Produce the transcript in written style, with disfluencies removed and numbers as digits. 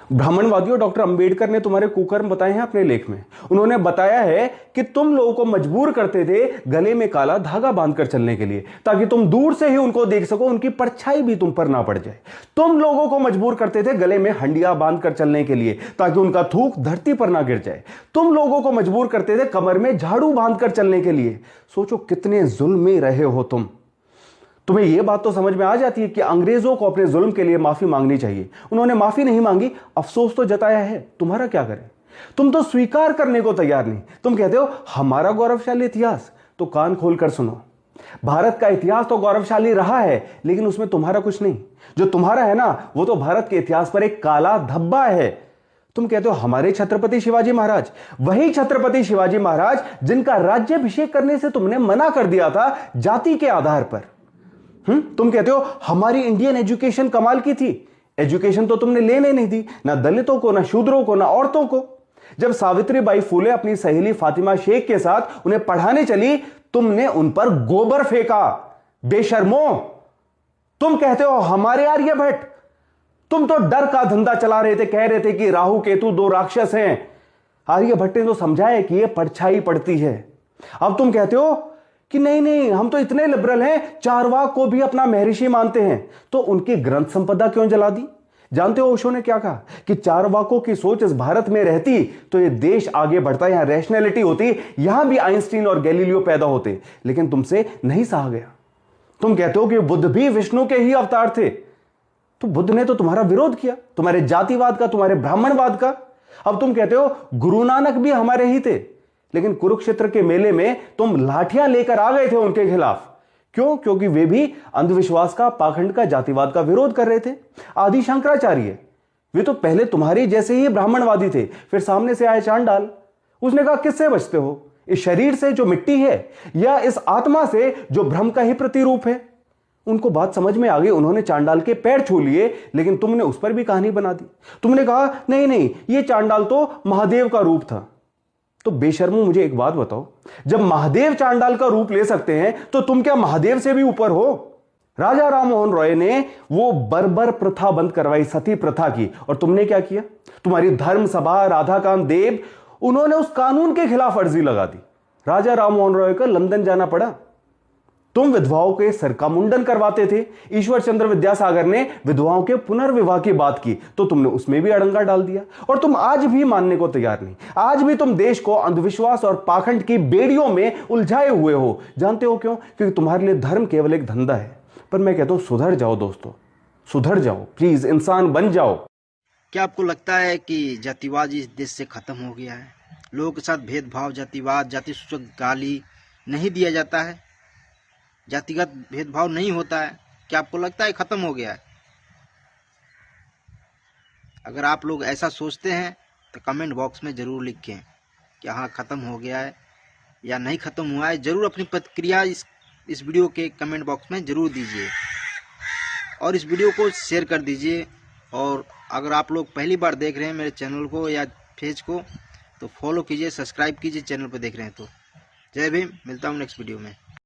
ब्राह्मणवादियों, doctor Ambedkar ने तुम्हारे कुकर्म बताए हैं अपने लेख में। उन्होंने बताया है कि तुम लोगों को मजबूर करते थे गले में काला धागा बांधकर चलने के लिए, ताकि तुम दूर से ही उनको देख सको, उनकी परछाई भी तुम पर ना पड़ जाए। तुम लोगों को मजबूर करते थे गले में हंडिया बांधकर चलने के लिए, ताकि उनका थूक धरती पर ना गिर जाए। तुम लोगों को मजबूर करते थे कमर में झाड़ू बांधकर चलने के लिए। सोचो कितने जुल्म में रहे हो तुम। तुम्हें यह बात तो समझ में आ जाती है कि अंग्रेजों को अपने जुल्म के लिए माफी मांगनी चाहिए। उन्होंने माफी नहीं मांगी, अफसोस तो जताया है, तुम्हारा क्या करें। तुम तो स्वीकार करने को तैयार नहीं। तुम कहते हो हमारा गौरवशाली इतिहास, तो कान खोलकर सुनो। भारत का इतिहास तो गौरवशाली रहा है, लेकिन उसमें तुम्हारा कुछ नहीं। जो तुम्हारा है ना, वो तो भारत के इतिहास पर एक काला धब्बा है। तुम कहते हो हमारे छत्रपति शिवाजी महाराज, वही छत्रपति शिवाजी महाराज जिनका राज्याभिषेक करने से तुमने मना कर दिया था जाति के आधार पर। तुम कहते हो हमारी इंडियन एजुकेशन कमाल की थी। एजुकेशन तो तुमने लेने नहीं दी, ना दलितों को, ना शूद्रों को, ना औरतों को। जब सावित्रीबाई फुले अपनी सहेली फातिमा शेख के साथ उन्हें पढ़ाने चली, तुमने उन पर गोबर फेंका। बेशर्मो, तुम कहते हो हमारे आर्यभट्ट। तुम तो डर का धंधा चला रहे थे, कह रहे थे कि राहु केतु दो राक्षस हैं। आर्यभट्ट ने तो समझाया कि यह परछाई पड़ती है। अब तुम कहते हो कि नहीं नहीं, हम तो इतने लिबरल हैं, चारवाक को भी अपना महर्षि मानते हैं। तो उनकी ग्रंथ संपदा क्यों जला दी? जानते हो ओशो ने क्या कहा कि चारवाकों की सोच इस भारत में रहती तो ये देश आगे बढ़ता, यहां रैशनैलिटी होती, यहां भी आइंस्टीन और गैलीलियो पैदा होते। लेकिन तुमसे नहीं सहा गया। तुम कहते हो कि बुद्ध भी विष्णु के ही अवतार थे। तो बुद्ध ने तो तुम्हारा विरोध किया, तुम्हारे जातिवाद का, तुम्हारे ब्राह्मणवाद का। अब तुम कहते हो गुरु नानक भी हमारे ही थे, लेकिन कुरुक्षेत्र के मेले में तुम लाठियां लेकर आ गए थे उनके खिलाफ। क्यों? क्योंकि वे भी अंधविश्वास का, पाखंड का, जातिवाद का विरोध कर रहे थे। आदि शंकराचार्य, वे तो पहले तुम्हारी जैसे ही ब्राह्मणवादी थे, फिर सामने से आए चांडाल। उसने कहा किससे बचते हो? इस शरीर से जो मिट्टी है, या इस आत्मा से जो भ्रम का ही प्रतिरूप है? उनको बात समझ में आ गई, उन्होंने चांडाल के पैर छू लिए, लेकिन तुमने उस पर भी कहानी बना दी। तुमने कहा नहीं नहीं, यह चांडाल तो महादेव का रूप था। तो बेशर्मो, मुझे एक बात बताओ, जब महादेव चांडाल का रूप ले सकते हैं, तो तुम क्या महादेव से भी ऊपर हो? राजा राममोहन रॉय ने वो बर्बर प्रथा बंद करवाई, सती प्रथा की, और तुमने क्या किया? तुम्हारी धर्म सभा राधाकांत देव, उन्होंने उस कानून के खिलाफ अर्जी लगा दी। राजा राममोहन रॉय को लंदन जाना पड़ा। तुम विधवाओं के सर का मुंडन करवाते थे। ईश्वर चंद्र विद्यासागर ने विधवाओं के पुनर्विवाह की बात की, तो तुमने उसमें भी अड़ंगा डाल दिया। और तुम आज भी मानने को तैयार नहीं। आज भी तुम देश को अंधविश्वास और पाखंड की बेड़ियों में उलझाए हुए हो। जानते हो क्यों? क्योंकि तुम्हारे लिए धर्म केवल एक धंधा है। पर मैं कहता हूं सुधर जाओ दोस्तों, सुधर जाओ प्लीज, इंसान बन जाओ। क्या आपको लगता है कि जातिवाद इस देश से खत्म हो गया है? लोगों के साथ भेदभाव, जातिवाद, जाति सूचक गाली नहीं दिया जाता है, जातिगत भेदभाव नहीं होता है? क्या आपको लगता है खत्म हो गया है? अगर आप लोग ऐसा सोचते हैं तो कमेंट बॉक्स में ज़रूर लिखें कि हाँ खत्म हो गया है या नहीं खत्म हुआ है। ज़रूर अपनी प्रतिक्रिया इस वीडियो के कमेंट बॉक्स में ज़रूर दीजिए, और इस वीडियो को शेयर कर दीजिए। और अगर आप लोग पहली बार देख रहे हैं मेरे चैनल को या पेज को, तो फॉलो कीजिए, सब्सक्राइब कीजिए चैनल पर देख रहे हैं तो। जय भीम, मिलता हूँ नेक्स्ट वीडियो में।